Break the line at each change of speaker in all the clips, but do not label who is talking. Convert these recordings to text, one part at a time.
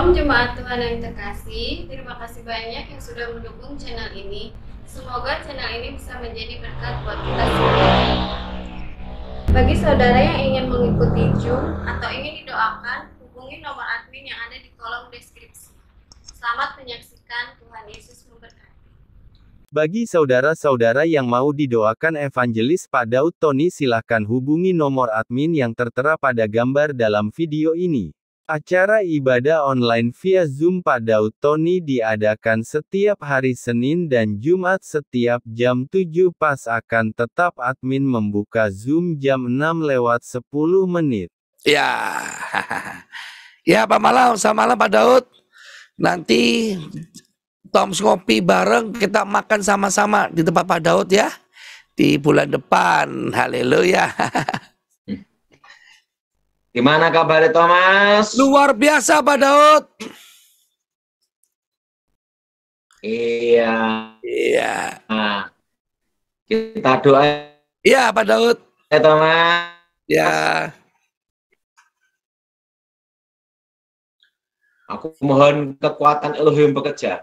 Shalom jemaat Tuhan yang terkasih, terima kasih banyak yang sudah mendukung channel ini. Semoga channel ini bisa menjadi berkat buat kita semua. Bagi saudara yang ingin mengikuti Zoom atau ingin didoakan, hubungi nomor admin yang ada di kolom deskripsi. Selamat menyaksikan, Tuhan Yesus memberkati.
Bagi saudara-saudara yang mau didoakan Evangelis Pak Daud Tony, silahkan hubungi nomor admin yang tertera pada gambar dalam video ini. Acara ibadah online via Zoom Pak Daud Tony diadakan setiap hari Senin dan Jumat setiap jam 7 pas, akan tetap admin membuka Zoom jam 6:10.
Ya, ya Pak Malam, selamat malam Pak Daud. Nanti Toms ngopi bareng, kita makan sama-sama di tempat Pak Daud ya, di bulan depan. Haleluya.
Gimana kabarnya Thomas?
Luar biasa Pak Daud.
Iya.
Iya.
Nah, kita doa
Iya Pak Daud.
ya Thomas.
Ya.
Aku mohon kekuatan Elohim bekerja.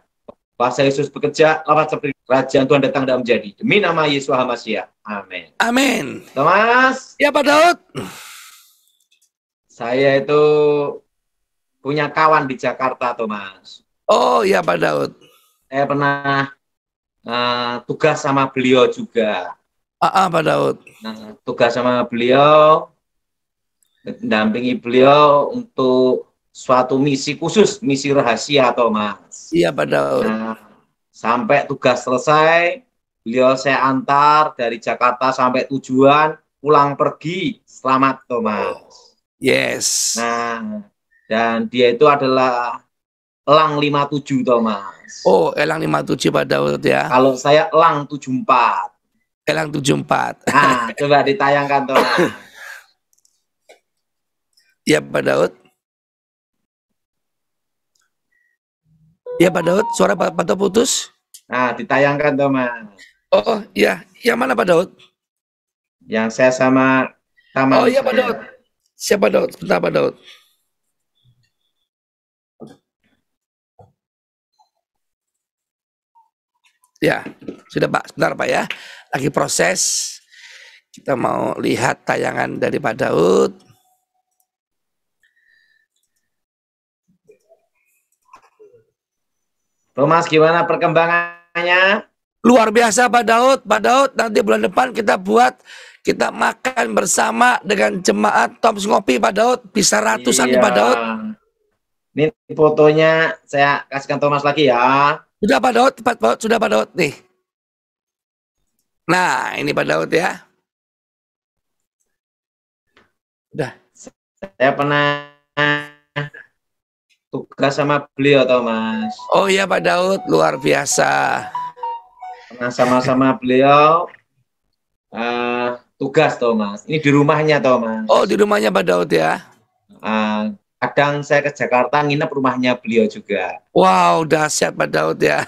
Kuasa Yesus bekerja, lewat seperti kerajaan Tuhan datang dan menjadi. Demi nama Yesus Hamasiah. Amin.
Amin.
Thomas,
Ya Pak Daud.
saya itu punya kawan di Jakarta, Thomas.
Oh ya Pak Daud.
Saya pernah tugas sama beliau juga.
Pak Daud.
Nah, tugas sama beliau, mendampingi beliau untuk suatu misi khusus, misi rahasia, Thomas.
Iya Pak Daud.
Nah, sampai tugas selesai, beliau saya antar dari Jakarta sampai tujuan, pulang pergi, selamat, Thomas.
Yes.
Nah, dan dia itu adalah Elang 57, Thomas.
Oh, Elang 57 Pak Daud ya.
Kalau saya Elang 74.
Elang 74.
Nah, coba ditayangkan, Thomas.
Ya Pak Daud. Ya Pak Daud, suara Pak Daud putus.
Nah, ditayangkan, Thomas.
Oh iya, yang mana Pak Daud?
Yang saya sama
Oh iya Pak Daud. Siapa Daud? Sebentar Pak Daud. Ya, sudah Pak. Sebentar Pak ya. Lagi proses. Kita mau lihat tayangan dari Pak Daud.
Thomas, gimana perkembangannya?
Luar biasa Pak Daud. Pak Daud, nanti bulan depan kita makan bersama dengan jemaat Toms Ngopi Pak Daud. Bisa ratusan nih Pak Daud.
Ini fotonya saya kasihkan Thomas lagi ya.
Sudah Pak Daud, sudah Pak Daud nih. Nah, ini Pak Daud ya. Udah.
Saya pernah tugas sama beliau, Thomas.
Oh iya Pak Daud, luar biasa.
Pernah sama-sama beliau tugas, Thomas. Ini di rumahnya, Thomas.
Oh, di rumahnya Pak Daud ya.
Kadang saya ke Jakarta nginep rumahnya beliau juga.
Wow, dahsyat Pak Daud ya.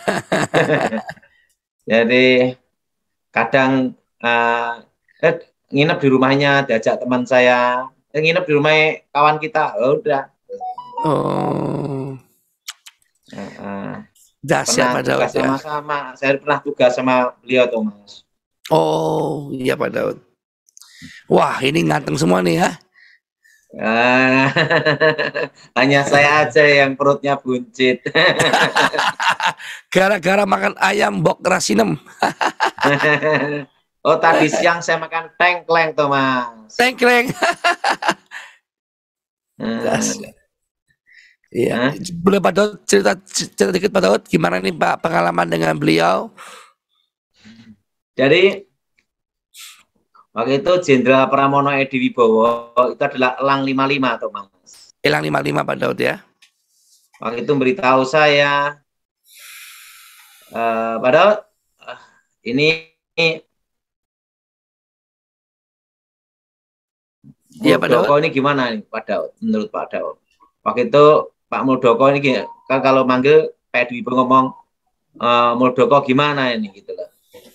Jadi kadang nginep di rumahnya, diajak teman saya, nginep di rumah kawan kita. Oh, udah.
Oh. Dahsyat Pak Daud ya.
Sama-sama. Saya pernah tugas sama beliau, Thomas.
Oh, iya Pak Daud. Wah, ini nganteng semua nih ya.
Hanya saya aja yang perutnya buncit.
Gara-gara makan ayam bok rasinem.
Oh, tadi siang saya makan tengkleng, Thomas.
Tengkleng. Iya. Boleh Pak Daud cerita dikit Pak Daud, gimana nih Pak pengalaman dengan beliau?
Jadi waktu itu Jenderal Pramono Edi Wibowo itu adalah Elang 55, Thomas.
Elang 55 Pak Daud ya.
Waktu itu beritahu saya, Pak Daud, ini
Iya Pak Daud.
Muldoko ini gimana nih Pak Daud? Menurut Pak Daud. Waktu itu Pak Muldoko ini kan kalau manggil Pak Edi Wibowo ngomong Muldoko gimana ini gitu loh.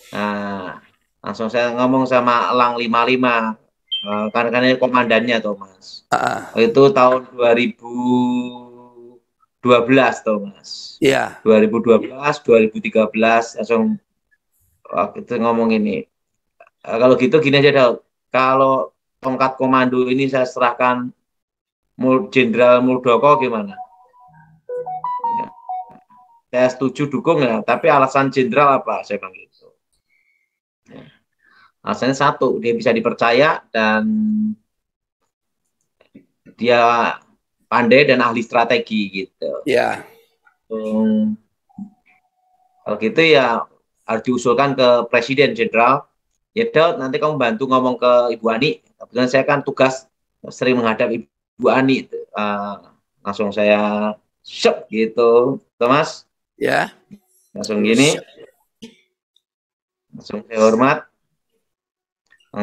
Nah, langsung saya ngomong sama Elang 55. Karena ini komandannya Thomas. Itu tahun 2000 2012 Thomas.
Iya.
2012, 2013 langsung waktu itu ngomong ini. Kalau gitu gini aja Daud. Kalau tongkat komando ini saya serahkan Jenderal Muldoko gimana? Ya, saya setuju dukung ya, tapi alasan jenderal apa? Saya bilang gitu. Ya. Alasannya satu, dia bisa dipercaya dan dia pandai dan ahli strategi gitu.
Iya.
Kalau gitu ya harus diusulkan ke Presiden Jenderal. Ya Daud, nanti kamu bantu ngomong ke Ibu Ani. Kebetulan saya kan tugas sering menghadap Ibu Ani. Langsung saya syok gitu, Thomas.
Ya.
Langsung gini, langsung saya hormat.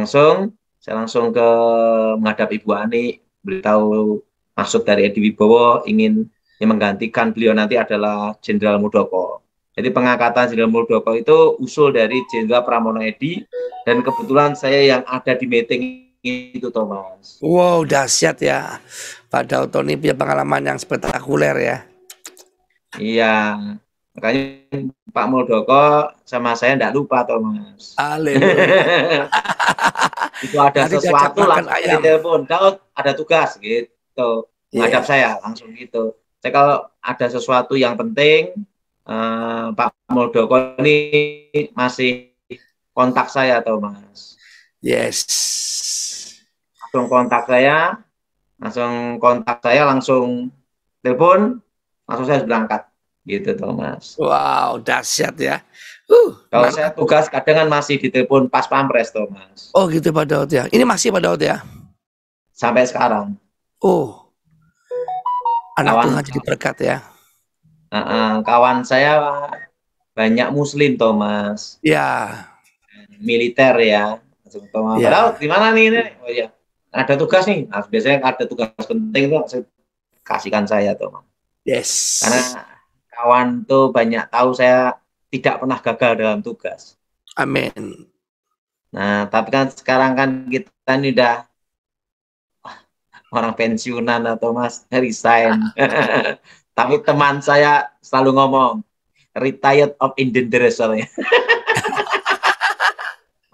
Saya langsung ke menghadap Ibu Ani, beritahu maksud dari Edi Wibowo ingin yang menggantikan beliau nanti adalah Jenderal Muldoko. Jadi pengangkatan Jenderal Muldoko itu usul dari Jenderal Pramono Edi, dan kebetulan saya yang ada di meeting itu, Thomas.
Wow, dahsyat ya. Pak Daud Tony punya pengalaman yang spektakuler ya.
Iya, makanya Pak Muldoko sama saya tidak lupa, Thomas.
Haleluya.
Itu ada
Nanti
sesuatu
makan
langsung
ayam.
ditelepon, Daud ada tugas gitu, menghadap
Iya.
saya langsung gitu. Saya kalau ada sesuatu yang penting, Pak Muldoko ini masih kontak saya, Thomas.
Yes.
Langsung kontak saya, langsung telepon, langsung saya berangkat, gitu, Thomas.
Wow, dahsyat ya.
Kalau saya tugas kadang kan masih ditelepon pas pampres, Thomas.
Oh gitu Pak Daud ya. Ini masih Pak Daud ya.
Sampai sekarang.
Oh, anak
Kawan,
Tuhan jadi berkat ya.
kawan saya banyak Muslim, Thomas.
Ya.
Militer ya. Thomas,
Ya.
Daud, di mana nih ini? Oh iya, ada tugas nih. Nah, biasanya ada tugas penting tuh saya kasihkan saya, Thomas.
Yes.
Karena kawan tuh banyak tahu saya tidak pernah gagal dalam tugas.
Amin.
Nah, tapi kan sekarang kan kita ini udah orang pensiunan atau Mas resign. Tapi teman saya selalu ngomong retired of dangerous soalnya.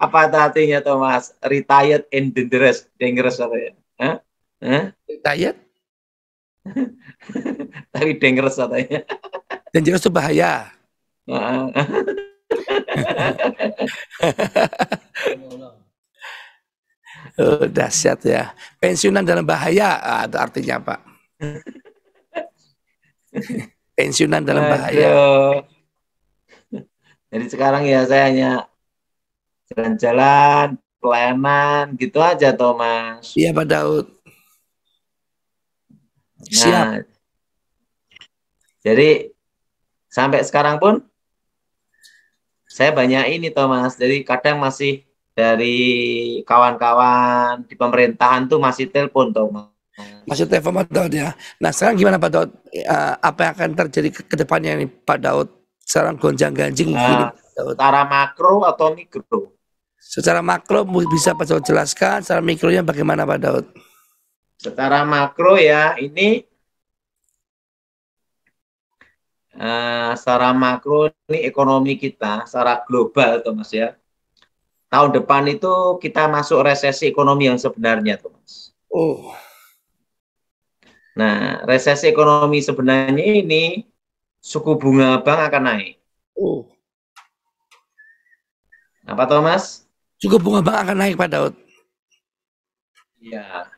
Apa artinya Thomas? Retired in dangerous soalnya.
Retired?
Tapi dangerous katanya.
Dangerous itu bahaya. Oh, dahsyat ya. Pensiunan dalam bahaya, itu artinya Pak. Pensiunan dalam bahaya.
Jadi sekarang ya saya hanya jalan-jalan, pelayanan, gitu aja Thomas.
Iya Pak Daud. Siap.
Nah, jadi sampai sekarang pun saya banyak ini Thomas. Jadi kadang masih dari kawan-kawan di pemerintahan tuh masih telepon Thomas.
Masih telepon Pak Daud ya. Nah sekarang gimana Pak Daud? Apa yang akan terjadi ke depannya nih Pak Daud? Sekarang gonjang-ganjing gini Pak Daud.
Secara makro atau mikro?
Secara makro bisa Pak Daud jelaskan, secara mikronya bagaimana Pak Daud?
Secara makro ya ini secara makro ini ekonomi kita secara global Thomas ya. Tahun depan itu kita masuk resesi ekonomi yang sebenarnya Thomas.
Oh.
Nah, resesi ekonomi sebenarnya ini suku bunga bank akan naik.
Oh.
Apa Thomas?
Suku bunga bank akan naik Pak Daud.
Iya.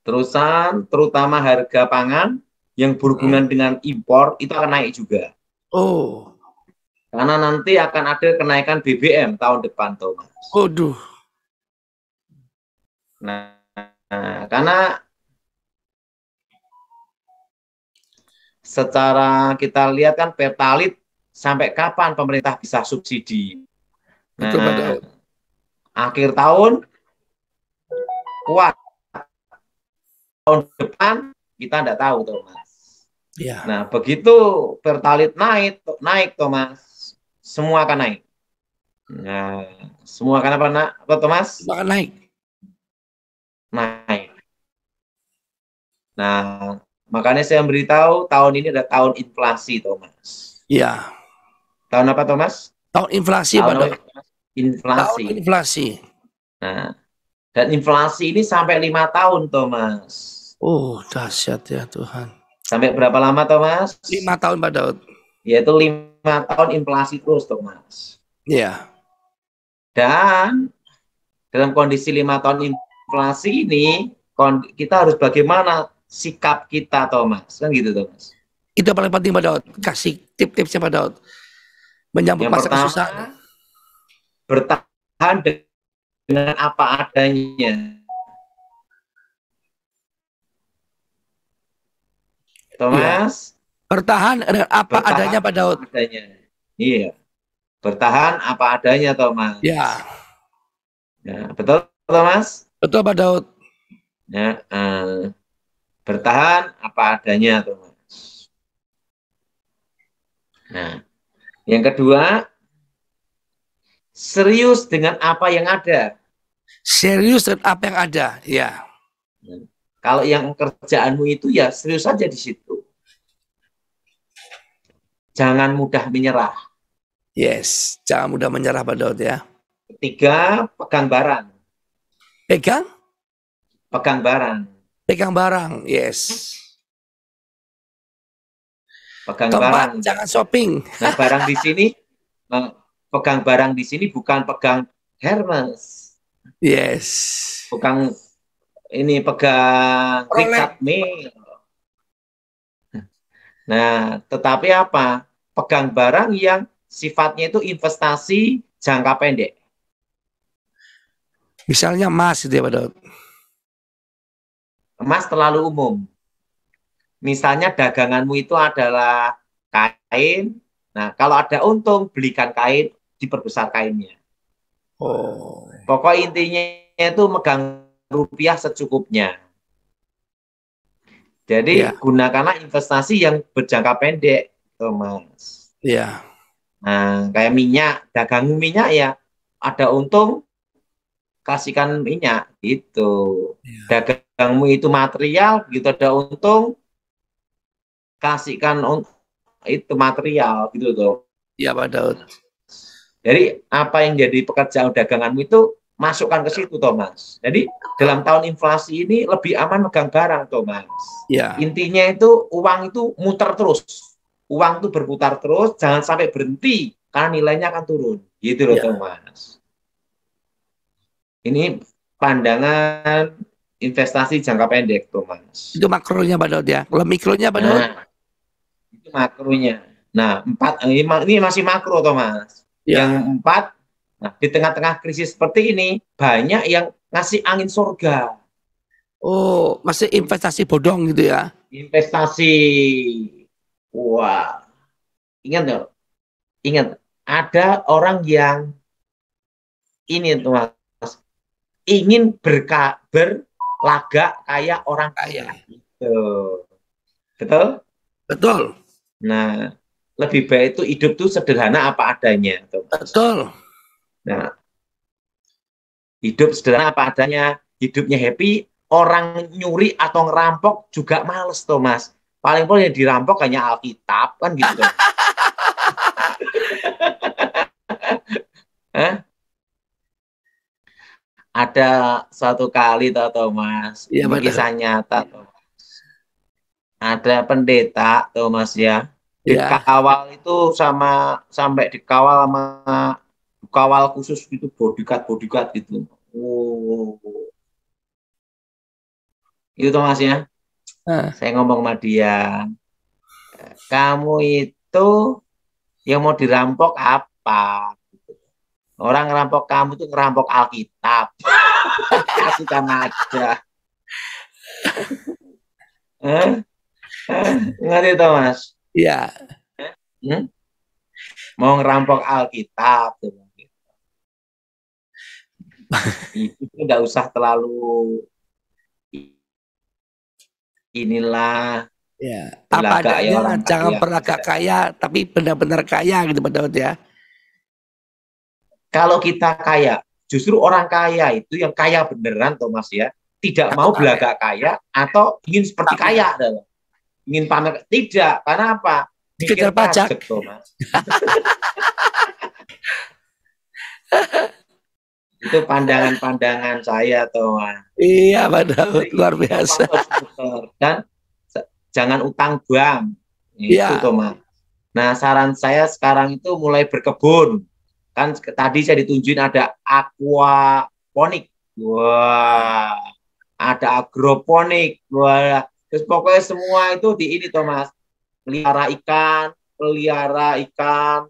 Terusan, terutama harga pangan yang berhubungan dengan impor itu akan naik juga.
Oh.
Karena nanti akan ada kenaikan BBM tahun depan, Thomas.
Waduh.
Nah, karena secara kita lihat kan Pertalite sampai kapan pemerintah bisa subsidi?
Betul, Pak Daud.
Akhir tahun kuat. Tahun depan kita tidak tahu, Thomas.
Ya.
Nah, begitu Pertalite naik, Thomas, semua akan naik. Nah, semua akan apa, Thomas?
Semua akan naik.
Naik. Nah, Makanya saya memberitahu tahun ini ada tahun inflasi, Thomas.
Ya.
Tahun apa, Thomas?
Tahun inflasi, Pak Daud. Tahun
Inflasi.
inflasi.
Nah, dan inflasi ini sampai 5 tahun, Thomas.
Oh, dahsyat ya Tuhan.
Sampai berapa lama, Thomas?
5 tahun, Pak Daud.
Yaitu 5 tahun inflasi terus, Thomas.
Iya.
Dan dalam kondisi 5 tahun inflasi ini, kita harus bagaimana sikap kita, Thomas. Kan gitu, Thomas.
Itu yang paling penting, Pak Daud. Kasih tip-tipsnya, Pak Daud. Menyambut
Yang
masa
pertama,
kesusahan.
bertahan dengan apa adanya. Thomas,
Bertahan dengan apa
bertahan
adanya, Pak Daud.
apa adanya. Iya. Bertahan apa adanya, Thomas.
Ya.
Ya, betul, Thomas?
Betul, Pak Daud.
Ya, bertahan apa adanya, Thomas. Nah, yang kedua, serius dengan apa yang ada.
Serius dengan apa yang ada. Ya.
Kalau yang kerjaanmu itu ya serius saja di situ. Jangan mudah menyerah.
Yes. Jangan mudah menyerah, Pak Daud ya.
Ketiga, pegang barang.
Pegang?
Pegang barang.
Pegang barang. Yes.
Pegang
Keempat,
barang.
jangan shopping.
Nah, barang di sini, pegang barang di sini bukan pegang Hermes.
Yes.
Bukan ini pegang
Rolex.
Richard Mille. Nah, tetapi apa? Pegang barang yang sifatnya itu investasi jangka pendek.
Misalnya emas gitu ya, Pak Daud.
Emas terlalu umum. Misalnya daganganmu itu adalah kain. Nah, kalau ada untung, belikan kain, diperbesar kainnya.
Oh.
Pokok intinya itu megang rupiah secukupnya. Jadi
Ya.
gunakanlah investasi yang berjangka pendek, Thomas.
Iya.
Nah, kayak minyak, dagang minyak ya, ada untung, kasihkan minyak, gitu.
Ya.
Dagangmu itu material, begitu ada untung, kasihkan itu material, gitu tuh.
Iya, Pak Daud.
Jadi apa yang jadi pekerjaan daganganmu itu masukkan ke situ, Thomas. Jadi dalam tahun inflasi ini lebih aman megang barang, Thomas.
Iya.
Intinya itu uang itu muter terus. Uang itu berputar terus, jangan sampai berhenti karena nilainya akan turun. Gitu loh,
Ya.
Thomas. Ini pandangan investasi jangka pendek, Thomas.
Itu makronya, Pak Daud ya. Kalau mikronya, Pak Daud.
Nah, itu makronya. Nah, ini masih makro, Thomas.
Ya.
Yang 4, nah, di tengah-tengah krisis seperti ini, banyak yang ngasih angin surga.
Oh, masih investasi bodong gitu ya.
Investasi. Wah. Ingat nggak? Ingat, ada orang yang ini, Thomas, ingin berlagak kayak orang kaya. Gitu. Betul?
Betul.
Nah, lebih baik itu hidup tuh sederhana apa adanya, Thomas.
Betul.
Nah, hidup sederhana apa adanya, hidupnya happy, orang nyuri atau ngerampok juga males, Thomas. Paling paling yang dirampok hanya Alkitab, kan gitu. Ada suatu kali, Thomas,
Iya,
ini
betul.
kisah nyata, Thomas. Ada pendeta, Thomas ya,
Ya.
dikawal itu sampai dikawal sama kawal khusus gitu, bodyguard gitu. Oh. Itu Thomas ya. Saya ngomong sama dia, kamu itu yang mau dirampok apa? Orang ngerampok kamu tuh ngerampok Alkitab. Kasihkan aja. Ngerti Thomas?
Iya.
Mau ngerampok Alkitab. Itu nggak usah terlalu inilah.
Ya. Apa adanya, jangan berlagak kaya, tapi benar-benar kaya gitu, Pak Daud ya.
Kalau kita kaya, justru orang kaya itu yang kaya beneran, Thomas ya, tidak mau belagak kaya atau ingin seperti kaya. ingin pamer. Tidak, karena apa?
Dikejar pajak.
Tuh, Mas. Itu pandangan-pandangan saya tuh, Mas.
Iya, Pak Daud, luar biasa.
Dan jangan utang bank. Itu
Iya.
tuh, Mas. Nah, saran saya sekarang itu mulai berkebun. Kan tadi saya ditunjukin ada aquaponik. Wah, ada agroponik. Wah, terus pokoknya semua itu di ini tuh, Mas. Pelihara ikan,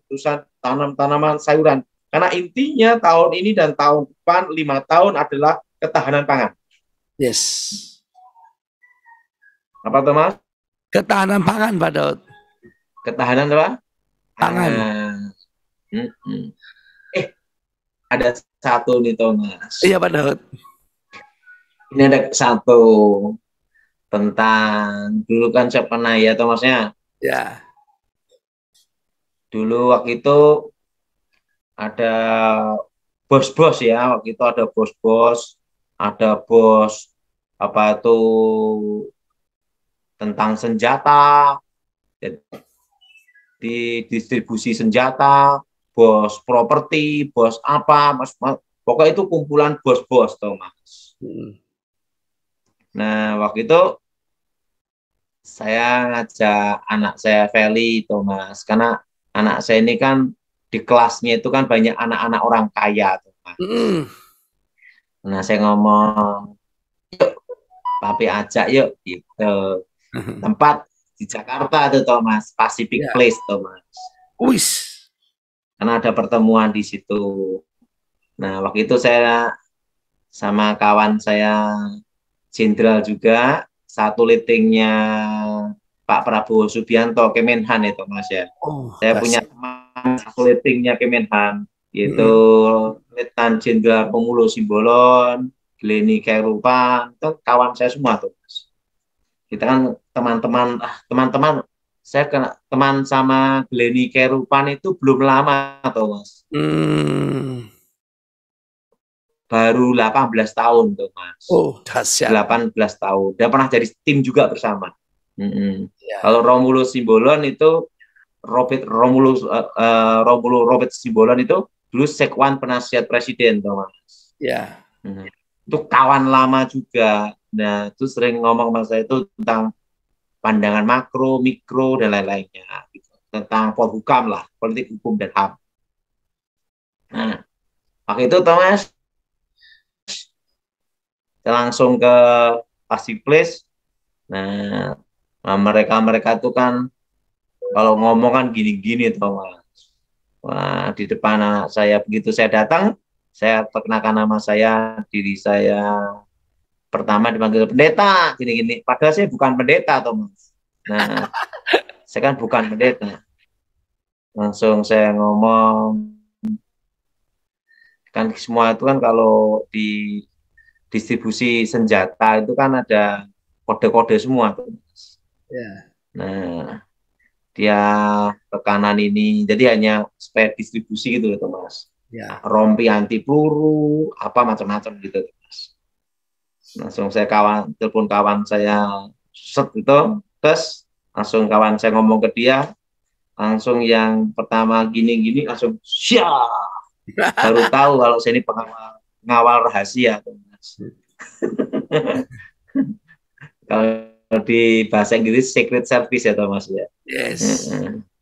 terusan tanam tanaman sayuran. Karena intinya tahun ini dan tahun depan 5 tahun adalah ketahanan pangan.
Yes.
Apa tuh, Mas?
Ketahanan pangan, Pak Daud.
Ketahanan apa?
Pangan.
Ada satu nih, Thomas.
Iya, Pak Daud.
Ini ada satu tentang dulu kan saya pernah ya, Thomasnya.
Ya.
Dulu waktu itu ada bos-bos ya, waktu itu ada bos-bos, ada bos apa itu tentang senjata, di distribusi senjata, bos properti, bos apa, mas, pokoknya itu kumpulan bos-bos, Thomas. Nah, waktu itu saya ngajak anak saya Feli, Thomas, karena anak saya ini kan di kelasnya itu kan banyak anak-anak orang kaya, Thomas. Nah, saya ngomong, yuk, papi ajak yuk, gitu. Tempat di Jakarta tuh, Thomas, Pacific Place, Thomas.
Wis.
Karena ada pertemuan di situ. Nah, waktu itu saya sama kawan saya jenderal juga, satu letingnya Pak Prabowo Subianto, Kemenhan itu, Mas ya. Saya punya teman satu letingnya Kemenhan, yaitu Letnan Jenderal Romulo Simbolon, Gleni Khairupan, itu kawan saya semua tuh, Mas. Kita kan teman-teman, saya kena teman sama Gleni Khairupan itu belum lama tuh, Mas. Baru 18 tahun tuh, Mas.
Oh, dahsyat.
18 tahun. Dia pernah jadi tim juga bersama. Kalau Romulo Simbolon itu Romulo Robert Simbolon itu dulu sekwan penasihat presiden, tuh, Mas.
Ya.
Itu kawan lama juga. Nah, itu sering ngomong sama saya itu tentang pandangan makro, mikro, dan lain-lainnya. Gitu. Tentang polhukam lah, politik hukum dan HAM. Nah, waktu itu, Thomas, saya langsung ke Pacific Place. Nah, mereka itu kan kalau ngomong kan gini-gini, Thomas. Wah, di depan anak saya begitu saya datang, saya perkenalkan nama saya, diri saya pertama dipanggil pendeta, gini-gini. Padahal saya bukan pendeta, Thomas. Nah, saya kan bukan pendeta. Langsung saya ngomong, kan semua itu kan kalau di distribusi senjata itu kan ada kode-kode semua, Thomas. Nah, dia tekanan ini, jadi hanya supaya distribusi gitu, Thomas. Rompi anti peluru, apa macam-macam gitu, Thomas. Langsung saya telepon kawan saya set gitu, terus langsung kawan saya ngomong ke dia, langsung yang pertama gini-gini langsung syah, baru tahu kalau saya ini pengawal rahasia, Thomas. Kalau di bahasa Inggris secret service ya, Thomas ya.
Yes.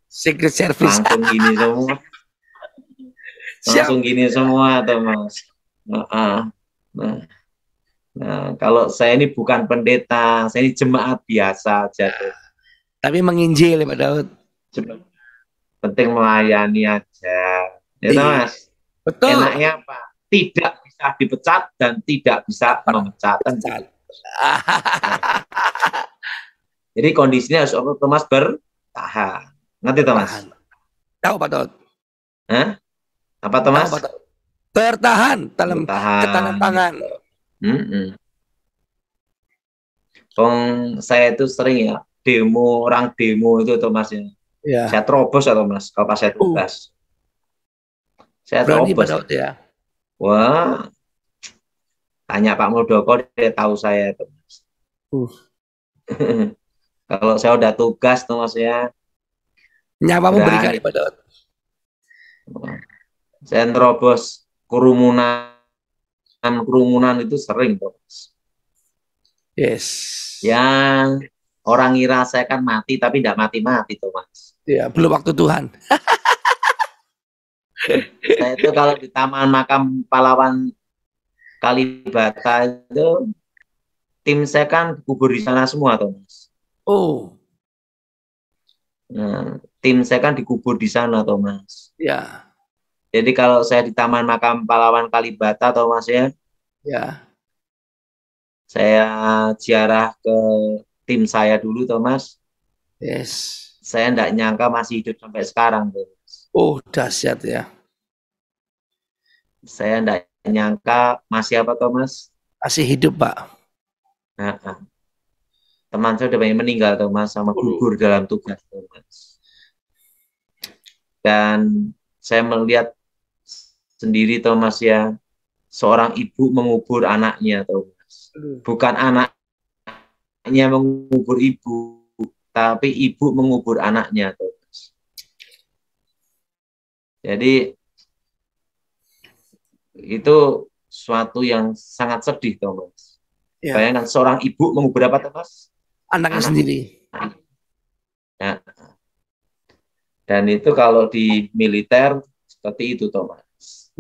Secret service.
Langsung gini semua. Langsung gini semua, Thomas. Nah, kalau saya ini bukan pendeta, saya ini jemaat biasa aja.
Tapi menginjil ya, Pak Daud.
Penting melayani aja. Ya, Thomas.
Betul.
Enaknya apa? Tidak bisa dipecat dan tidak bisa memecat. Jadi kondisinya harus Thomas bertahan. Ngerti, Thomas?
Tahu, Pak Daud.
Hah? Apa, Thomas?
Bertahan dalam ketahanan pangan.
Saya itu sering ya orang demo itu, Thomas ya. Saya terobos atau Mas kalau pas saya tugas. Saya terobos.
Ya.
Wah, tanya Pak Muldoko, dia tahu saya, Thomas. Kalau saya udah tugas tuh Mas ya,
Nyawamu berikan
berani.
Pak Daud.
Saya nerobos kerumunan kerumunan itu sering tuh Mas.
Yes.
Yang orang ngira saya kan mati tapi tidak mati-mati tuh Mas.
Ya, belum waktu Tuhan.
Saya itu kalau di Taman Makam Pahlawan Kalibata itu tim saya kan kubur di sana semua tuh Mas.
Oh,
Nah, tim saya kan dikubur di sana tuh Mas.
ya,
Jadi kalau saya di Taman Makam Pahlawan Kalibata tuh Mas ya,
ya.
saya ziarah ke tim saya dulu tuh Mas.
Yes.
Saya enggak nyangka masih hidup sampai sekarang tuh Mas.
Oh, dahsyat ya.
Saya enggak nyangka masih apa tuh Mas?
Masih hidup, Pak.
Nah, teman saya udah banyak meninggal tuh Mas sama gugur dalam tugas tuh Mas. Dan saya melihat sendiri tuh Mas ya, seorang ibu mengubur anaknya tuh Mas. Bukan anaknya mengubur ibu, tapi ibu mengubur anaknya tuh Mas. Jadi itu suatu yang sangat sedih tuh Mas.
Ya.
Bayangkan seorang ibu mengubur apa tuh Mas?
Anaknya sendiri.
Ya. Dan itu kalau di militer seperti itu tuh Mas.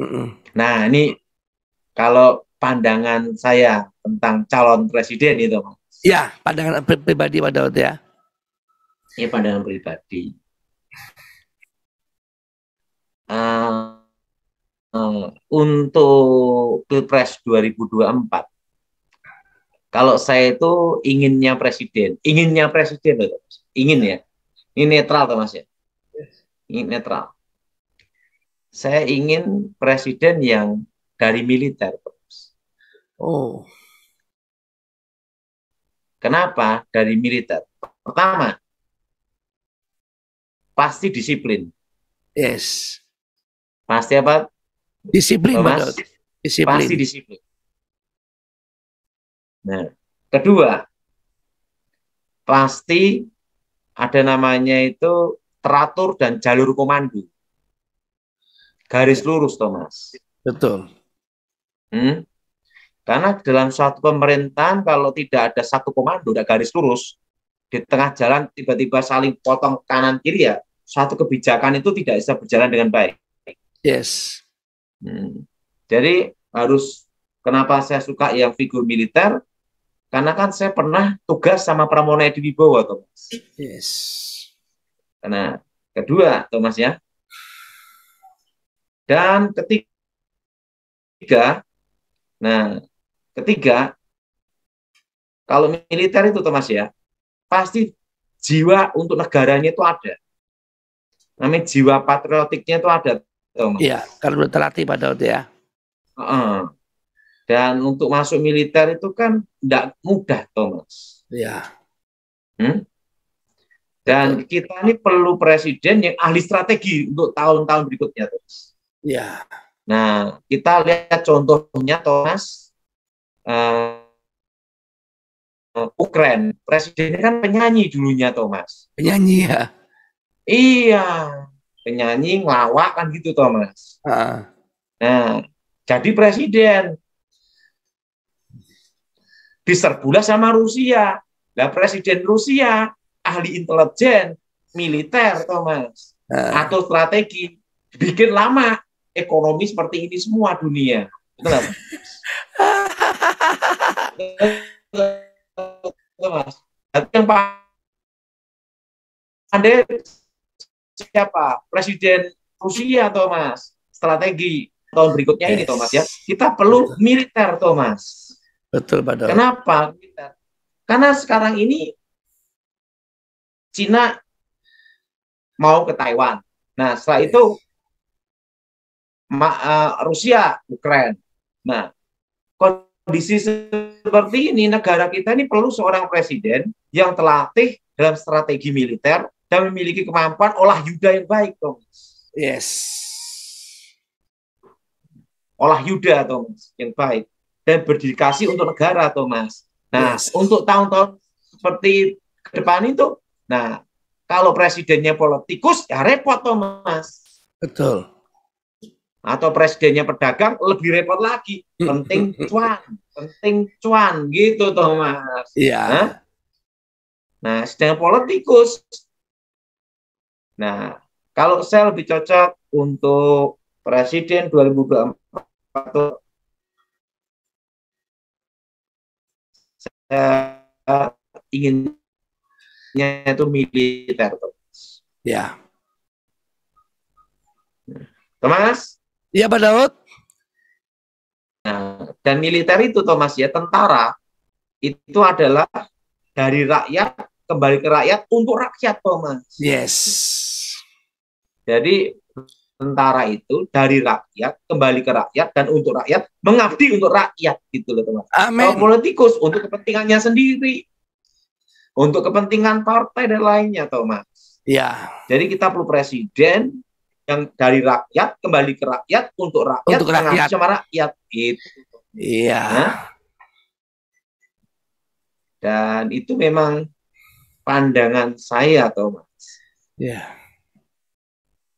Nah ini kalau pandangan saya tentang calon presiden itu Mas.
Ya, pandangan pribadi Pak Daud ya.
Ini pandangan pribadi. Untuk Pilpres 2024, kalau saya itu inginnya presiden loh, ingin ya, ini netral tuh Mas ya, ingin netral. Saya ingin presiden yang dari militer.
Oh,
Kenapa dari militer? Pertama, pasti disiplin.
yes.
Pasti apa?
Disiplin, Pak
Mas?
Daud. Disiplin.
Pasti disiplin. Nah, kedua, pasti ada namanya itu teratur dan jalur komando. Garis lurus, Thomas.
Betul.
Karena dalam suatu pemerintahan kalau tidak ada satu komando, ada garis lurus, di tengah jalan tiba-tiba saling potong kanan kiri ya, suatu kebijakan itu tidak bisa berjalan dengan baik.
Yes.
Jadi harus, kenapa saya suka yang figur militer? Karena kan saya pernah tugas sama Pramono Edi Wibowo, Thomas.
Yes.
Karena kedua, Thomas ya. Dan ketiga, kalau militer itu Thomas ya, pasti jiwa untuk negaranya itu ada. Namanya jiwa patriotiknya itu ada, Thomas.
Iya, karena udah terlatih Pak Daud ya.
Dan untuk masuk militer itu kan tidak mudah, Thomas.
Iya.
Dan kita ini perlu presiden yang ahli strategi untuk tahun-tahun berikutnya, Thomas.
Iya.
Nah, kita lihat contohnya, Thomas, Ukraina, presidennya kan penyanyi dulunya, Thomas.
Penyanyi ya.
Iya, penyanyi ngelawak kan gitu, Thomas. Nah, jadi presiden diserbulah sama Rusia. Nah, presiden Rusia ahli intelijen, militer, Thomas, atau strategi, bikin lama ekonomi seperti ini semua dunia. Betul, Thomas. Yang pandai siapa? Presiden Rusia, Thomas. Strategi tahun berikutnya ini, Thomas ya. Kita perlu militer, Thomas.
Betul, Pak Daud.
Kenapa? Karena sekarang ini Cina mau ke Taiwan. Nah, setelah itu Rusia, Ukraina. Nah, kondisi seperti ini, negara kita ini perlu seorang presiden yang terlatih dalam strategi militer dan memiliki kemampuan olah yuda yang baik, Thomas.
Yes.
Olah yuda, Thomas, yang baik. Dan berdedikasi untuk negara, Thomas. Nah, untuk tahun-tahun seperti ke depan itu. Nah, kalau presidennya politikus, ya repot Thomas.
Betul.
Atau presidennya pedagang, lebih repot lagi. Penting cuan, gitu Thomas.
Iya.
Nah, sedang politikus. Nah, kalau saya lebih cocok untuk presiden 2024, saya inginnya itu militer,
Ya.
Thomas.
Iya Pak Daud.
Nah, dan militer itu Thomas ya, tentara itu adalah dari rakyat kembali ke rakyat untuk rakyat Thomas.
Yes.
Jadi tentara itu dari rakyat kembali ke rakyat dan untuk rakyat, mengabdi untuk rakyat gitu loh Thomas.
Amin.
Kalau politikus untuk kepentingannya sendiri, untuk kepentingan partai dan lainnya Thomas.
Ya.
Jadi kita perlu presiden yang dari rakyat kembali ke rakyat untuk rakyat, mengabdi sama rakyat gitu.
Iya.
Nah, dan itu memang pandangan saya Thomas.
Ya.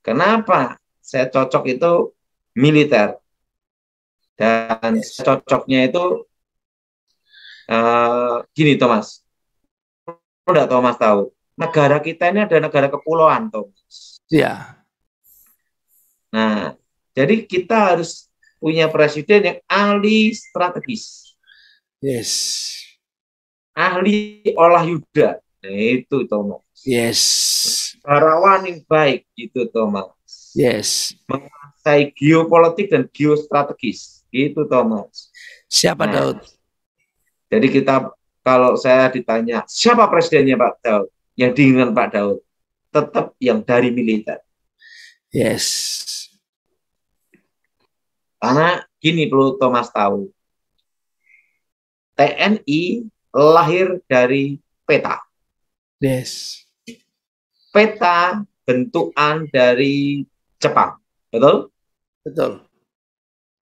Kenapa saya cocok itu militer, dan cocoknya itu gini Thomas, udah Thomas tahu negara kita ini ada negara kepulauan Thomas.
Ya.
Nah, jadi kita harus punya presiden yang ahli strategis,
Yes.
ahli olah yuda, nah, itu Thomas.
Yes.
Negarawan yang baik gitu Thomas.
Yes.
Menguasai geopolitik dan geostrategis, gitu Thomas.
Siapa Daud?
Jadi kita, kalau saya ditanya siapa presidennya Pak Daud, yang diinginkan Pak Daud, tetap yang dari militer.
Yes.
Karena gini perlu Thomas tahu, TNI lahir dari peta.
Yes.
Peta bentukan dari Jepang, betul?
Betul.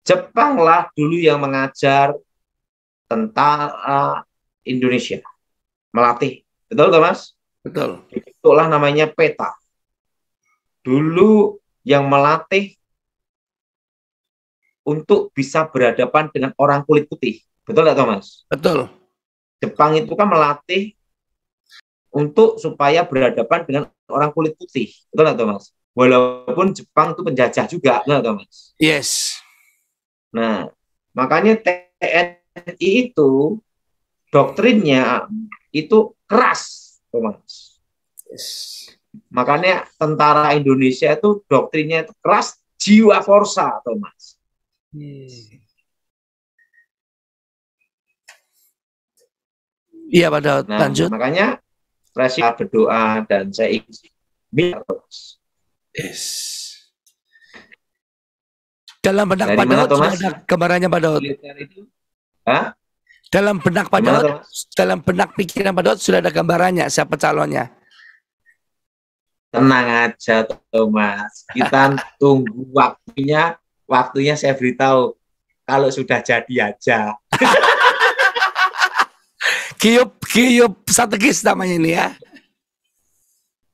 Jepanglah dulu yang mengajar tentara Indonesia, melatih, betul Thomas?
Betul.
Itulah namanya peta. Dulu yang melatih untuk bisa berhadapan dengan orang kulit putih, betul nggak Thomas?
Betul.
Jepang itu kan melatih untuk supaya berhadapan dengan orang kulit putih, betul nggak Thomas? Walaupun Jepang itu penjajah juga, betul nggak Thomas?
Yes.
Nah, makanya TNI itu doktrinnya itu keras, Thomas.
Yes.
Makanya tentara Indonesia itu doktrinnya itu keras, jiwa korsa, Thomas.
Iya Pak Daud,
Nah,
lanjut.
makanya Presiden berdoa dan saya ingin Thomas.
Yes. Dalam benak
Dari
Pak
mana,
Daud
Thomas?
sudah ada gambarannya Pak Daud.
Itu, hah?
Dalam benak Pak
Gimana,
Daud,
Thomas?
dalam benak pikiran Pak Daud sudah ada gambarannya siapa calonnya.
Tenang aja Thomas, kita tunggu waktunya saya beritahu kalau sudah jadi aja.
Kiup strategis namanya ini ya.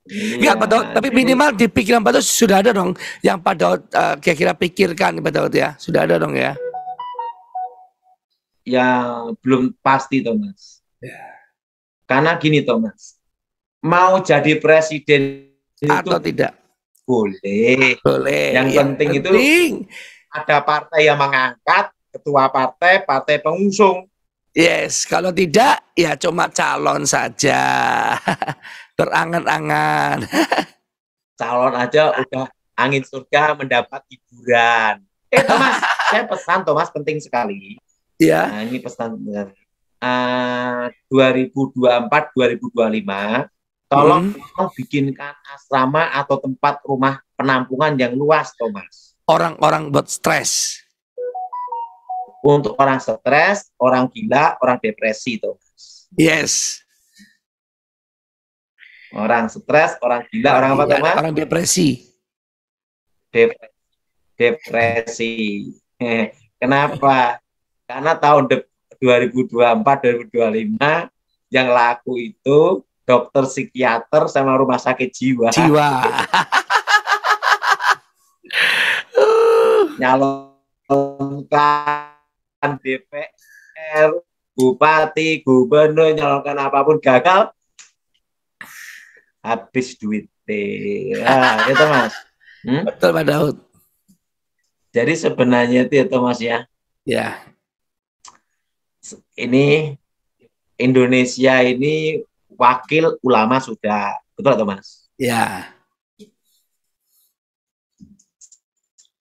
Enggak Pak Daud, tapi minimal di pikiran Pak Daud sudah ada dong yang Pak Daud kira-kira pikirkan Pak Daud ya. Sudah ada dong ya.
Ya belum pasti Thomas. Karena gini Thomas, mau jadi presiden
Atau
itu
tidak?
boleh.
Boleh.
Yang penting itu ada partai yang mengangkat ketua partai, partai pengusung.
Yes, kalau tidak ya cuma calon saja. Berangan-angan.
Calon aja udah angin surga mendapat hiburan. Thomas, saya pesan Thomas penting sekali.
Ya.
Nah, ini pesan 2024-2025 tolong bikinkan asrama atau tempat rumah penampungan yang luas, Thomas.
Orang-orang buat stres.
Untuk orang stres, orang gila, orang depresi, Thomas.
Yes.
Orang stres, orang gila, orang apa, Thomas?
Orang depresi.
Depresi. Kenapa? Karena tahun 2024-2025 yang laku itu dokter psikiater sama rumah sakit jiwa.
Jiwa.
Nyalonkan DPR, bupati, gubernur, nyalonkan apapun gagal, habis duit. Nah, itu Mas.
Betul Pak Daud.
Jadi sebenarnya itu Mas ya.
Ya.
Ini Indonesia ini wakil ulama sudah, betul atau Mas?
Ya.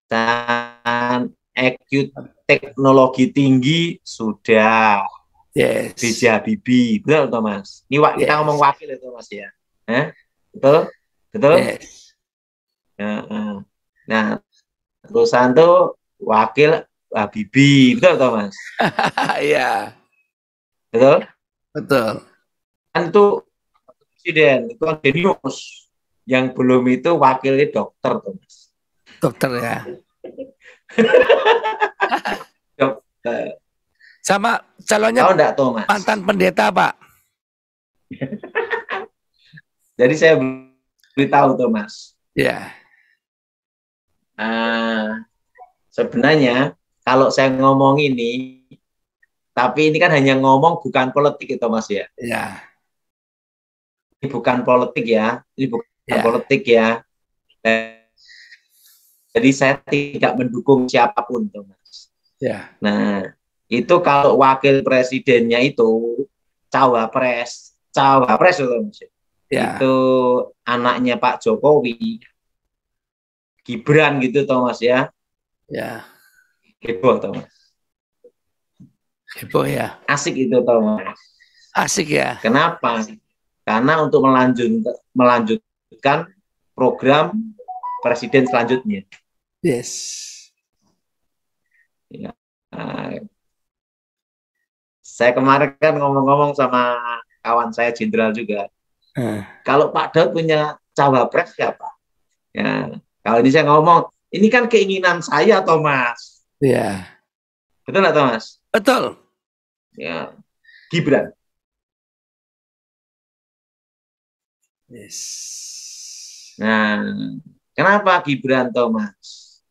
Dan EQ teknologi tinggi sudah.
Yes.
B.J. Habibie, betul atau Mas? Ini kita ngomong wakil itu Mas ya. Betul? Betul?
Yes.
Nah, perusahaan tuh wakil Habibie, betul atau Mas?
Iya.
Betul?
Betul.
Kan itu presiden, itu kan jenius. Yang belum itu wakilnya dokter tuh Mas.
Dokter ya.
Dokter.
Sama calonnya
Tahu enggak tuh Mas?
mantan pendeta Pak.
Jadi saya beritahu tuh Mas.
Ya.
Sebenarnya kalau saya ngomong ini, tapi ini kan hanya ngomong bukan politik itu Mas ya.
Ya.
Ini bukan politik ya. Ini bukan politik ya. Jadi saya tidak mendukung siapapun tuh Mas.
Ya.
Nah, itu kalau wakil presidennya itu cawapres itu Mas.
Ya.
Itu anaknya Pak Jokowi, Gibran gitu toh Mas ya.
Ya.
Heboh toh Mas.
Heboh ya.
Asik itu toh Mas.
Asik ya.
Kenapa? Karena untuk melanjutkan program presiden selanjutnya.
Yes.
Ya. Saya kemarin kan ngomong-ngomong sama kawan saya jenderal juga. Kalau Pak Daud punya cawapres siapa? Ya, kalau ini saya ngomong, ini kan keinginan saya, Thomas.
Ya.
Betul nggak, Thomas?
Betul.
Ya, Gibran.
Yes.
Nah, kenapa Gibran, Thomas?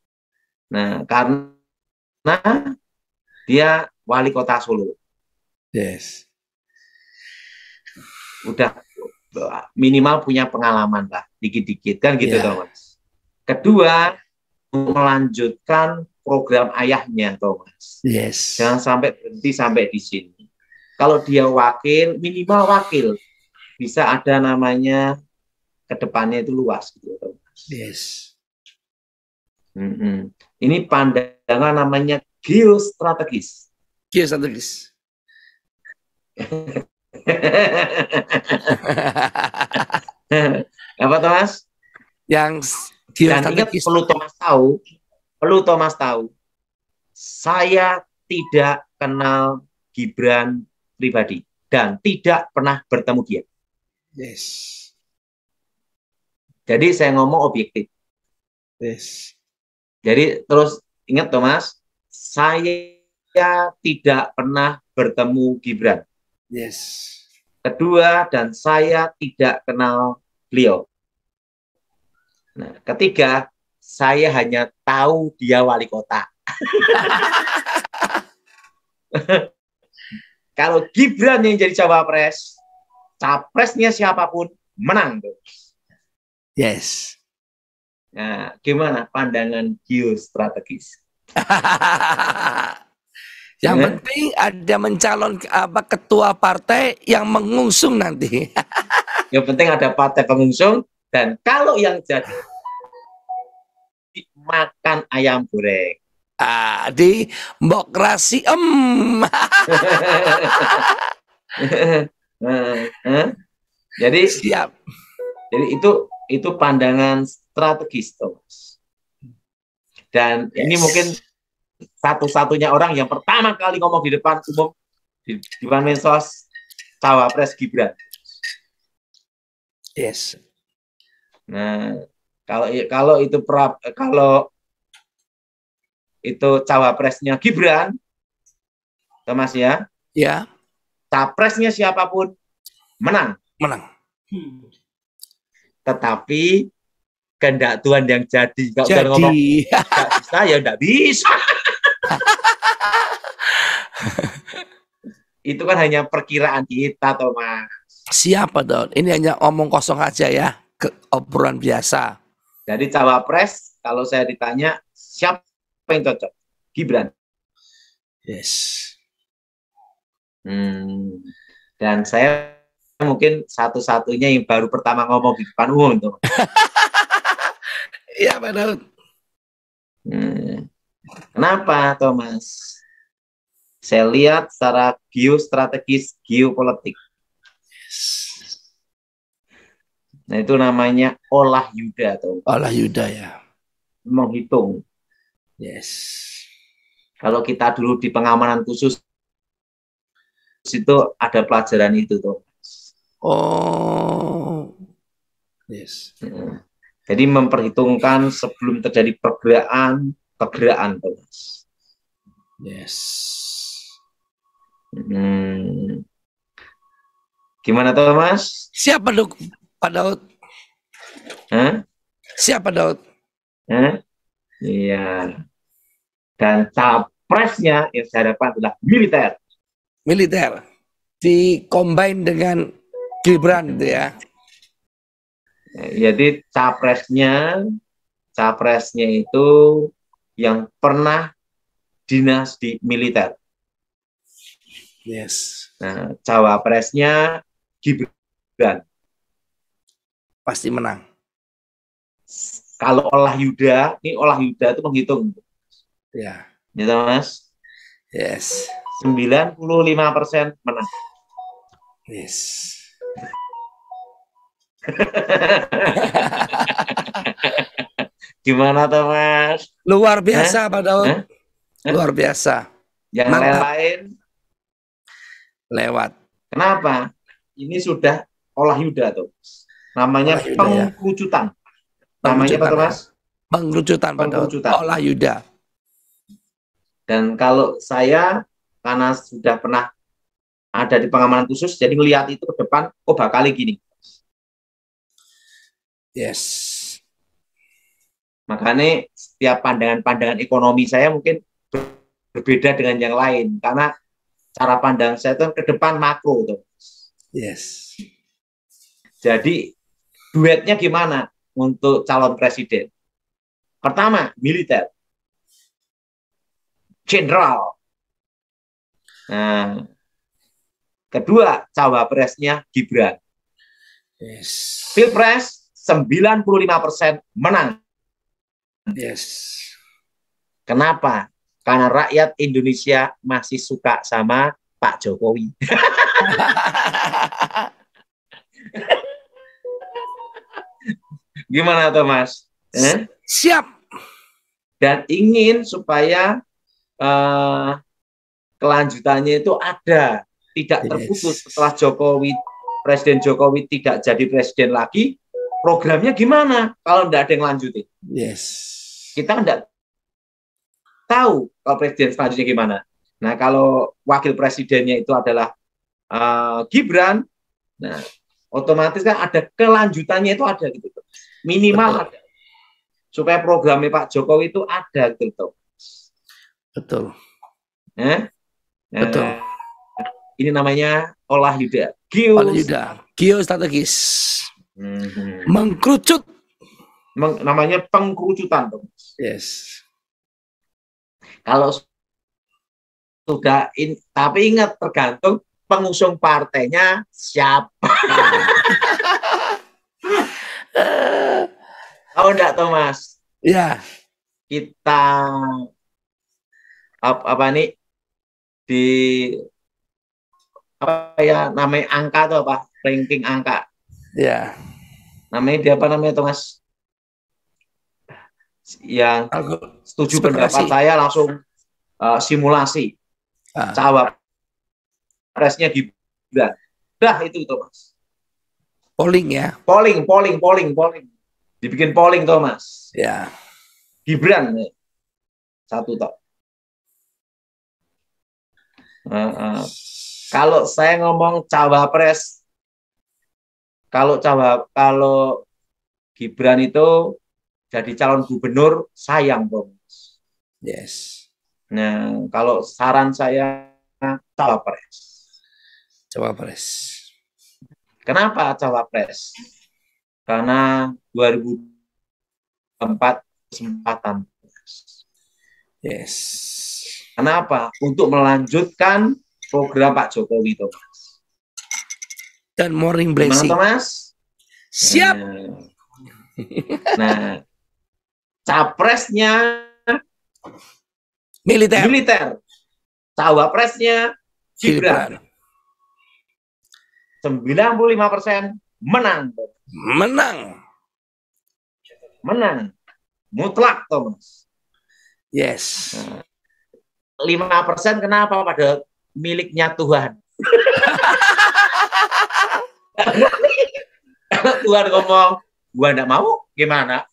Nah, karena dia wali kota Solo.
Yes.
Udah minimal punya pengalaman lah, dikit-dikit kan gitu, Thomas. Kedua, melanjutkan program ayahnya, Thomas.
Yes.
Jangan sampai berhenti sampai di sini. Kalau dia wakil, minimal wakil, bisa ada namanya ke depannya itu luas gitu, Thomas.
Yes.
Ini pandangan namanya geostrategis.
Geostrategis.
Apa Thomas?
Yang
dan ingat perlu Thomas tahu, saya tidak kenal Gibran pribadi dan tidak pernah bertemu dia.
Yes.
Jadi saya ngomong objektif.
Yes.
Jadi terus ingat Thomas, saya tidak pernah bertemu Gibran.
Yes.
Kedua, dan saya tidak kenal beliau. Nah, ketiga, saya hanya tahu dia wali kota. Kalau Gibran yang jadi cawapres, capresnya siapapun menang.
Yes.
Nah, gimana pandangan geostrategis?
Yang penting ada mencalon ketua partai yang mengusung nanti.
Yang penting ada partai pengusung, dan kalau yang jadi makan ayam goreng.
Di demokrasi
Jadi
siap.
Jadi itu pandangan strategis, Thomas. Dan ini mungkin satu-satunya orang yang pertama kali ngomong di depan umum, di depan medsos, cawapres Gibran.
Yes.
Nah, kalau itu cawapresnya Gibran, Thomas ya.
Ya.
Capresnya siapapun menang.
Menang.
Tetapi kehendak Tuhan yang jadi. Kalau udah ngomong
Jadi,
nggak bisa, ya nggak bisa. Itu kan hanya perkiraan kita, Thomas.
siapa Daud? Ini hanya omong kosong aja ya, obrolan biasa.
Jadi cawapres, kalau saya ditanya, siapa yang cocok? Gibran.
Yes.
Dan saya mungkin satu-satunya yang baru pertama ngomong di depan umum, tuh.
Iya, Pak Daud.
Kenapa, Thomas? Saya lihat secara geostrategis, geopolitik. Nah, itu namanya olah yuda, tuh.
Olah Yuda ya.
Menghitung.
Yes.
Kalau kita dulu di pengamanan khusus, itu ada pelajaran itu, tuh.
Oh. Yes.
Jadi memperhitungkan sebelum terjadi pergerakan, Thomas.
Yes.
Gimana, Thomas?
Siapa Pak Daud?
Hah?
Siapa Daud?
Iya. Dan capresnya yang saya harapkan adalah militer.
Militer. Di-combine dengan Gibran gitu ya.
Jadi capresnya itu yang pernah dinas di militer.
Yes.
Nah, cawapresnya Gibran.
Pasti menang.
Kalau olah yuda, ini olah yuda itu menghitung.
Ya.
Ya, Mas.
Yes.
95% menang.
Yes.
Gimana, Thomas?
Luar biasa, Pak Daud.
Hah?
Luar biasa.
Yang
Mantap.
lain
Lewat.
kenapa? Ini sudah olah yuda, tuh. Namanya
Olah yuda,
pengkerucutan. Namanya apa, Thomas?
Pengkerucutan, Pak Daud.
Pengkerucutan.
Olah Yuda.
Dan kalau saya, karena sudah pernah ada di pengamanan khusus, jadi melihat itu ke depan, oh bakal gini.
Yes.
Makanya setiap pandangan-pandangan ekonomi saya mungkin berbeda dengan yang lain, karena cara pandang saya itu ke depan makro, tuh.
Yes.
Jadi duetnya gimana untuk calon presiden? Pertama, militer. Jenderal. Nah, kedua, cawapresnya Gibran.
Yes.
Pilpres 95% menang.
Yes.
Kenapa? Karena rakyat Indonesia masih suka sama Pak Jokowi. Gimana, Thomas?
Siap.
Dan ingin supaya kelanjutannya itu ada, tidak terputus. Setelah Presiden Jokowi tidak jadi presiden lagi, programnya gimana kalau tidak ada yang lanjutin?
Yes.
Kita tidak tahu kalau presiden selanjutnya gimana. Nah, kalau wakil presidennya itu adalah Gibran, nah otomatis kan ada kelanjutannya, itu ada gitu, minimal ada, supaya programnya Pak Jokowi itu ada gitu.
Betul.
Betul. Ini namanya olah yuda.
Olah Yuda. Geostrategis. Mengkerucut.
Namanya pengkerucutan.
Yes.
Kalau sudah tapi ingat, tergantung pengusung partainya siapa. Tahu enggak, Thomas?
Ya.
Kita apa nih di apa ya namanya angka atau apa, ranking angka?
Ya.
Namanya dia apa namanya, Thomas? Yang setuju pendapat saya langsung simulasi. Cawapresnya Gibran. Dah itu, Thomas.
Polling ya.
Polling. Dibikin polling, Thomas.
Ya.
Gibran satu tok. Kalau saya ngomong cawapres kalau Gibran itu jadi calon gubernur, sayang Thomas.
Yes.
Nah, kalau saran saya cawapres.
Cawapres.
Kenapa cawapres? Karena 2024 kesempatan.
Yes.
Kenapa? Untuk melanjutkan program Pak Jokowi, Thomas.
Dan morning
Gimana,
blessing.
Thomas?
Siap.
Nah, capresnya
Militer.
cawapresnya Gibran.
Gibran.
95% menang. Menang. Mutlak, Thomas.
Yes.
5% kenapa? Pada miliknya Tuhan. Kalau Tuhan ngomong, gua enggak mau, gimana?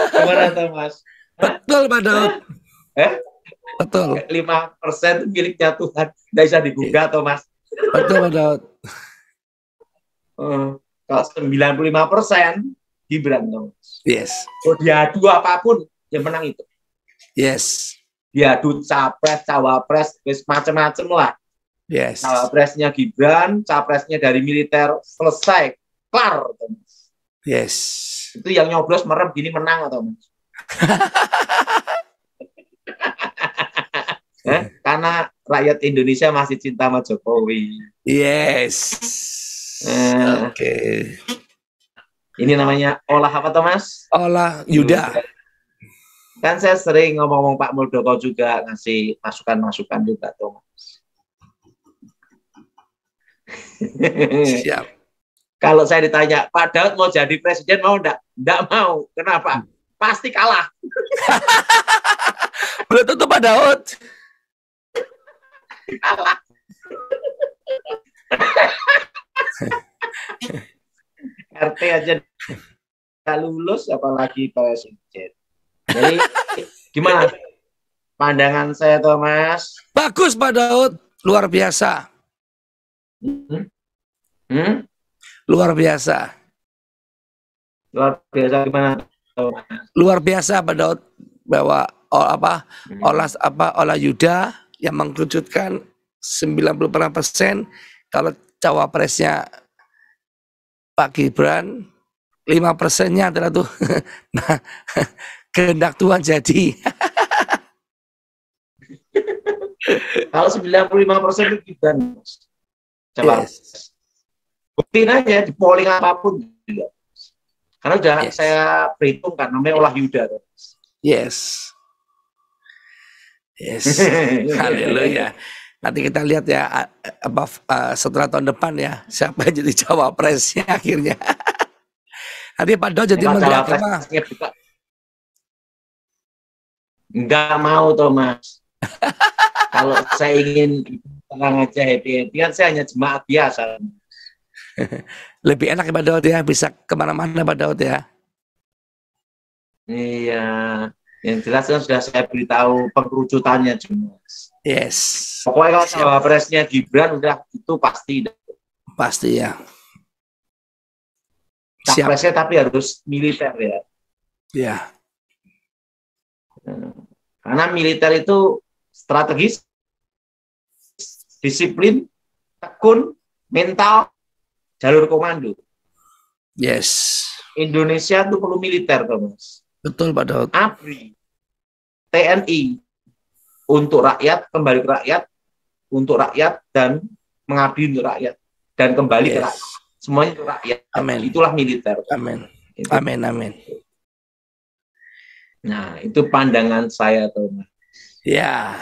Gimana, Thomas?
Betul, Pak Daud. Betul.
5% miliknya Tuhan. Tidak bisa digugat, Thomas.
Betul, Pak Daud.
Kalau 95% Gibran, Thomas.
Yes.
Kalau diadu apapun, yang menang itu.
Yes.
Diadu capres, cawapres, macam-macam lah.
Yes.
Cawapresnya Gibran, capresnya dari militer, selesai. Kelar, Thomas.
Yes.
Itu yang nyoblos merem gini menang, Thomas. Karena rakyat Indonesia masih cinta sama Jokowi.
Yes. Oke.
Ini namanya olah apa, Thomas?
Olah Yuda.
Kan saya sering ngomong Pak Muldoko juga ngasih masukan-masukan juga, Thomas.
Siap.
Kalau saya ditanya, Pak Daud mau jadi presiden mau enggak? Enggak mau. Kenapa? Pasti kalah.
Belum tentu Pak Daud.
Kalah. RT aja nggak lulus, apalagi presiden. Jadi gimana pandangan saya, Thomas?
Bagus Pak Daud, luar biasa. Luar biasa.
Luar biasa gimana, Thomas?
Luar biasa Pak Daud, bahwa olah Yuda yang mengkerucutkan 90% kalau cawapresnya Pak Gibran 5%-nya adalah tuh nah, kehendak Tuhan jadi.
Kalau 95% itu Gibran. Coba buktiin aja di polling apapun juga. Karena udah saya perhitungkan namanya olah Yuda.
Yes. Haleluya. Nanti kita lihat ya setelah tahun depan ya siapa yang jadi cawapresnya akhirnya. Nanti Pak Daud jadi menteri agama.
Enggak mau, Thomas. Kalau saya ingin tenang aja, happy kan saya hanya jemaat biasa.
Lebih enak ya Pak Daud ya, bisa kemana-mana Pak Daud ya.
Iya, yang jelas kan sudah saya beritahu pengkerucutannya cuma.
Yes.
Pokoknya kalau cawapresnya Gibran udah itu pasti.
Pasti ya.
Capresnya tapi harus militer ya.
Ya.
Karena militer itu strategis, disiplin, tekun, mental, jalur komando.
Yes.
Indonesia itu perlu militer, Thomas.
Betul Pak Daud.
ABRI, TNI, untuk rakyat, kembali ke rakyat, untuk rakyat, dan mengabdi untuk rakyat. Dan kembali ke rakyat. Semuanya untuk rakyat.
Amin.
Itulah militer.
Amin.
Itu.
Amin, amin.
Nah, itu pandangan saya, Thomas.
Ya.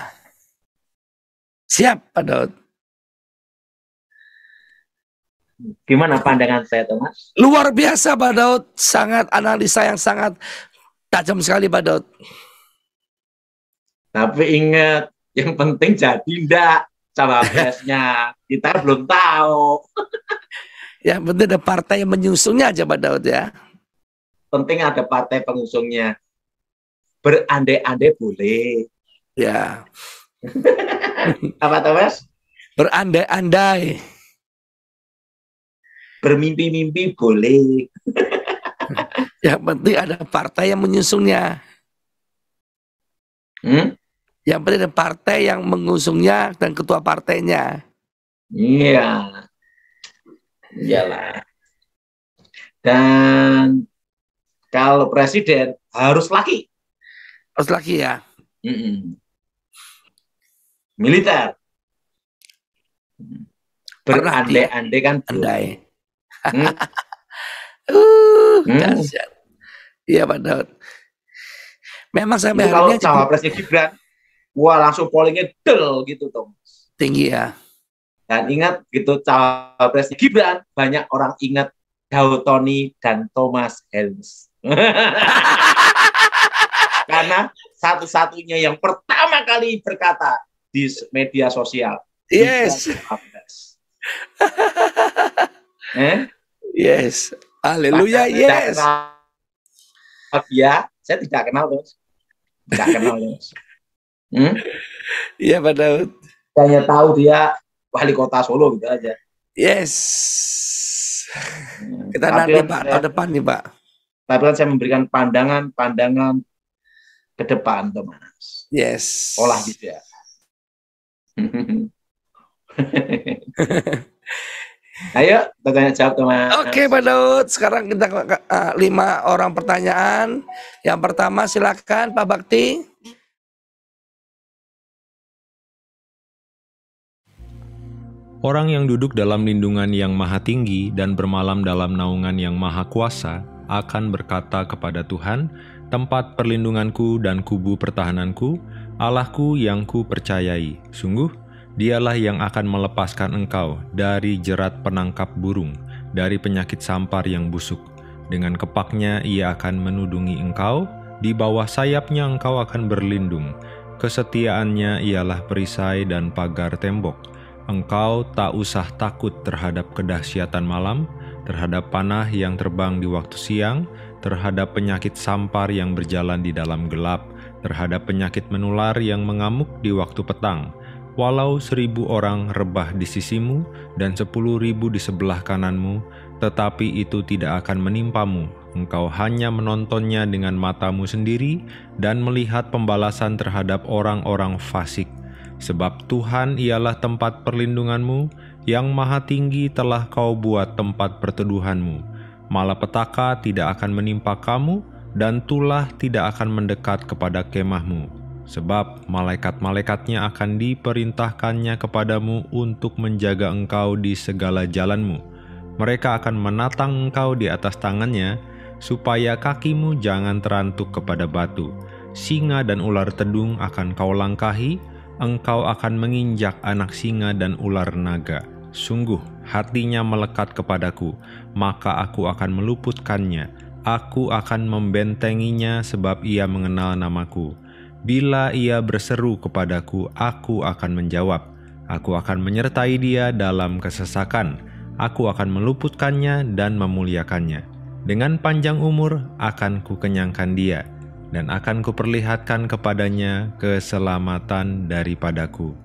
Siap, Pak Daud.
Gimana pandangan saya, Thomas?
Luar biasa, Pak Daud. Sangat analisa yang sangat tajam sekali, Pak Daud.
Tapi ingat, yang penting jadi enggak cawapresnya. Kita belum tahu.
Yang penting ada partai yang menyusungnya aja, Pak Daud ya.
Penting ada partai pengusungnya. Berandai-andai boleh.
Ya.
Apa Thomas?
Berandai-andai.
Bermimpi-mimpi boleh.
Yang penting ada partai yang menyusungnya. Yang penting ada partai yang mengusungnya dan ketua partainya.
Iya. Iyalah. Dan kalau presiden harus laki.
Harus laki ya.
Militer. Berandai-andai kan
andai.
Dahsyat.
Iya Pak Daud. Memang sampai
kalau
hari ini
cawapresnya Gibran, wah langsung pollingnya del gitu Tom.
Tinggi ya.
Dan ingat gitu cawapresnya Gibran, banyak orang ingat Daud Tony dan Thomas Helms. Karena satu-satunya yang pertama kali berkata di media sosial.
Yes. Yes. Haleluya, yes.
Ya, saya tidak kenal, Bos. Tidak kenal, Bos.
Iya, Pak Daud.
Hanya tahu dia wali kota Solo gitu aja.
Yes. Kita nanti Pak, tahun depan nih Pak.
Tapi kan saya memberikan pandangan ke depan, Thomas.
Yes.
Olah gitu ya. Ayo, kita tanya jawab Thomas.
Oke Pak Daud, sekarang kita 5 orang pertanyaan. Yang pertama silakan Pak Bakti.
Orang yang duduk dalam lindungan yang maha tinggi dan bermalam dalam naungan yang maha kuasa akan berkata kepada Tuhan, tempat perlindunganku dan kubu pertahananku, Allahku yang ku percayai. Sungguh, Dialah yang akan melepaskan engkau dari jerat penangkap burung, dari penyakit sampar yang busuk. Dengan kepaknya ia akan menudungi engkau, di bawah sayapnya engkau akan berlindung. Kesetiaannya ialah perisai dan pagar tembok. Engkau tak usah takut terhadap kedahsyatan malam, terhadap panah yang terbang di waktu siang, terhadap penyakit sampar yang berjalan di dalam gelap, terhadap penyakit menular yang mengamuk di waktu petang. Walau 1.000 orang rebah di sisimu dan 10.000 di sebelah kananmu, tetapi itu tidak akan menimpamu. Engkau hanya menontonnya dengan matamu sendiri dan melihat pembalasan terhadap orang-orang fasik. Sebab Tuhan ialah tempat perlindunganmu, yang maha tinggi telah kau buat tempat perteduhanmu. Malapetaka tidak akan menimpa kamu, dan tulah tidak akan mendekat kepada kemahmu. Sebab malaikat-malaikatnya akan diperintahkannya kepadamu untuk menjaga engkau di segala jalanmu. Mereka akan menatang engkau di atas tangannya, supaya kakimu jangan terantuk kepada batu. Singa dan ular tedung akan kau langkahi, engkau akan menginjak anak singa dan ular naga. Sungguh, hatinya melekat kepadaku, maka aku akan meluputkannya. Aku akan membentenginya sebab ia mengenal namaku. Bila ia berseru kepadaku, aku akan menjawab. Aku akan menyertai dia dalam kesesakan. Aku akan meluputkannya dan memuliakannya. Dengan panjang umur akan kukenyangkan dia, dan akan kuperlihatkan kepadanya keselamatan daripadaku.